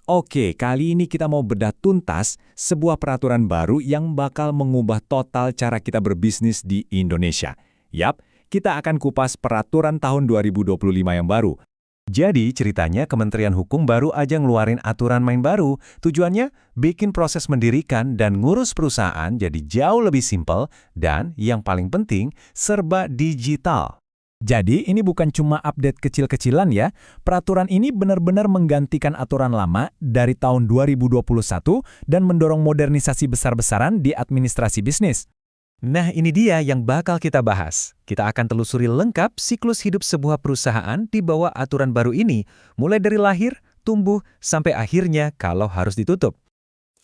Oke, kali ini kita mau bedah tuntas sebuah peraturan baru yang bakal mengubah total cara kita berbisnis di Indonesia. Yap, kita akan kupas peraturan tahun 2025 yang baru. Jadi ceritanya Kementerian Hukum baru aja ngeluarin aturan main baru. Tujuannya bikin proses mendirikan dan ngurus perusahaan jadi jauh lebih simpel dan yang paling penting serba digital. Jadi ini bukan cuma update kecil-kecilan ya. Peraturan ini benar-benar menggantikan aturan lama dari tahun 2021 dan mendorong modernisasi besar-besaran di administrasi bisnis. Nah, ini dia yang bakal kita bahas. Kita akan telusuri lengkap siklus hidup sebuah perusahaan di bawah aturan baru ini, mulai dari lahir, tumbuh, sampai akhirnya kalau harus ditutup.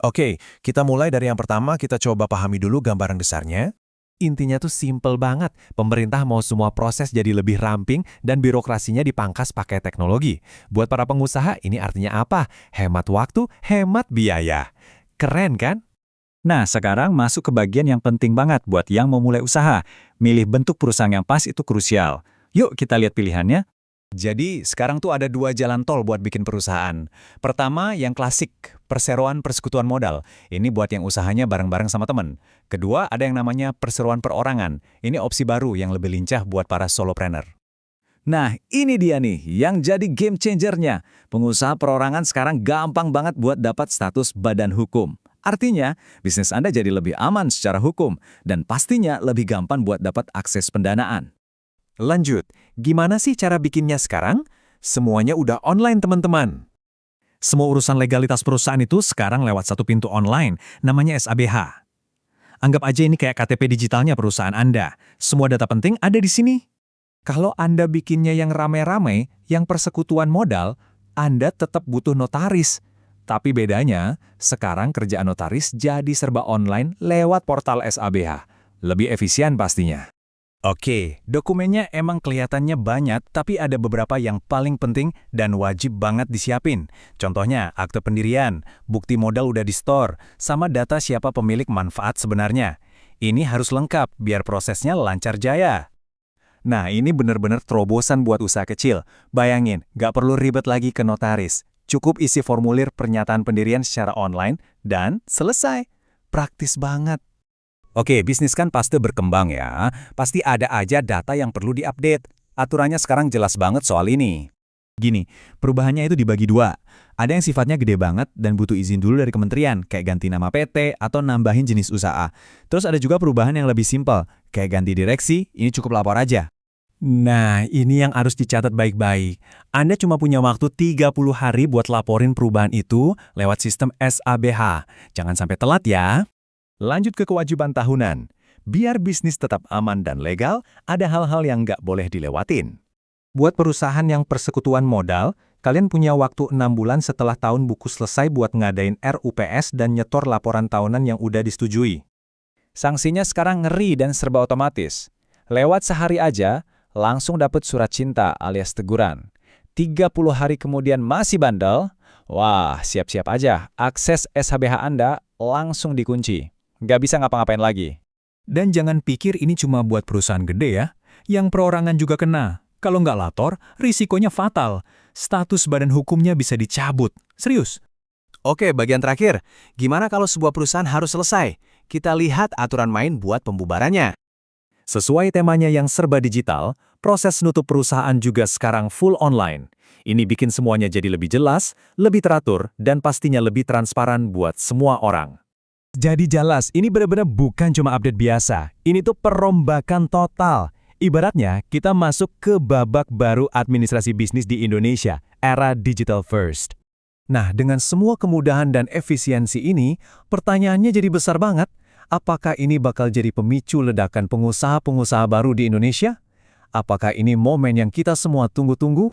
Oke, kita mulai dari yang pertama, kita coba pahami dulu gambaran besarnya. Intinya tuh simple banget. Pemerintah mau semua proses jadi lebih ramping dan birokrasinya dipangkas pakai teknologi. Buat para pengusaha, ini artinya apa? Hemat waktu, hemat biaya. Keren kan? Nah, sekarang masuk ke bagian yang penting banget buat yang mau mulai usaha. Milih bentuk perusahaan yang pas itu krusial. Yuk kita lihat pilihannya. Jadi, sekarang tuh ada dua jalan tol buat bikin perusahaan. Pertama, yang klasik, perseroan persekutuan modal. Ini buat yang usahanya bareng-bareng sama temen. Kedua, ada yang namanya perseroan perorangan. Ini opsi baru yang lebih lincah buat para solopreneur. Nah, ini dia nih, yang jadi game changer-nya. Pengusaha perorangan sekarang gampang banget buat dapat status badan hukum. Artinya, bisnis Anda jadi lebih aman secara hukum, dan pastinya lebih gampang buat dapat akses pendanaan. Lanjut, gimana sih cara bikinnya sekarang? Semuanya udah online teman-teman. Semua urusan legalitas perusahaan itu sekarang lewat satu pintu online, namanya SABH. Anggap aja ini kayak KTP digitalnya perusahaan Anda. Semua data penting ada di sini. Kalau Anda bikinnya yang rame-rame, yang persekutuan modal, Anda tetap butuh notaris. Tapi bedanya, sekarang kerjaan notaris jadi serba online lewat portal SABH. Lebih efisien pastinya. Oke, dokumennya emang kelihatannya banyak, tapi ada beberapa yang paling penting dan wajib banget disiapin. Contohnya, akte pendirian, bukti modal udah di-store, sama data siapa pemilik manfaat sebenarnya. Ini harus lengkap biar prosesnya lancar jaya. Nah, ini bener-bener terobosan buat usaha kecil. Bayangin, nggak perlu ribet lagi ke notaris. Cukup isi formulir pernyataan pendirian secara online, dan selesai. Praktis banget. Oke, bisnis kan pasti berkembang ya. Pasti ada aja data yang perlu diupdate. Aturannya sekarang jelas banget soal ini. Gini, perubahannya itu dibagi dua. Ada yang sifatnya gede banget dan butuh izin dulu dari kementerian, kayak ganti nama PT atau nambahin jenis usaha. Terus ada juga perubahan yang lebih simpel, kayak ganti direksi, ini cukup lapor aja. Nah, ini yang harus dicatat baik-baik. Anda cuma punya waktu 30 hari buat laporin perubahan itu lewat sistem SABH. Jangan sampai telat ya. Lanjut ke kewajiban tahunan. Biar bisnis tetap aman dan legal, ada hal-hal yang nggak boleh dilewatin. Buat perusahaan yang persekutuan modal, kalian punya waktu 6 bulan setelah tahun buku selesai buat ngadain RUPS dan nyetor laporan tahunan yang udah disetujui. Sanksinya sekarang ngeri dan serba otomatis. Lewat sehari aja, langsung dapat surat cinta alias teguran. 30 hari kemudian masih bandel, wah siap-siap aja, akses SHBH Anda langsung dikunci. Nggak bisa ngapa-ngapain lagi. Dan jangan pikir ini cuma buat perusahaan gede ya. Yang perorangan juga kena. Kalau nggak lapor, risikonya fatal. Status badan hukumnya bisa dicabut. Serius. Oke, bagian terakhir. Gimana kalau sebuah perusahaan harus selesai? Kita lihat aturan main buat pembubarannya. Sesuai temanya yang serba digital, proses nutup perusahaan juga sekarang full online. Ini bikin semuanya jadi lebih jelas, lebih teratur, dan pastinya lebih transparan buat semua orang. Jadi jelas, ini benar-benar bukan cuma update biasa. Ini tuh perombakan total. Ibaratnya, kita masuk ke babak baru administrasi bisnis di Indonesia, era digital first. Nah, dengan semua kemudahan dan efisiensi ini, pertanyaannya jadi besar banget. Apakah ini bakal jadi pemicu ledakan pengusaha-pengusaha baru di Indonesia? Apakah ini momen yang kita semua tunggu-tunggu?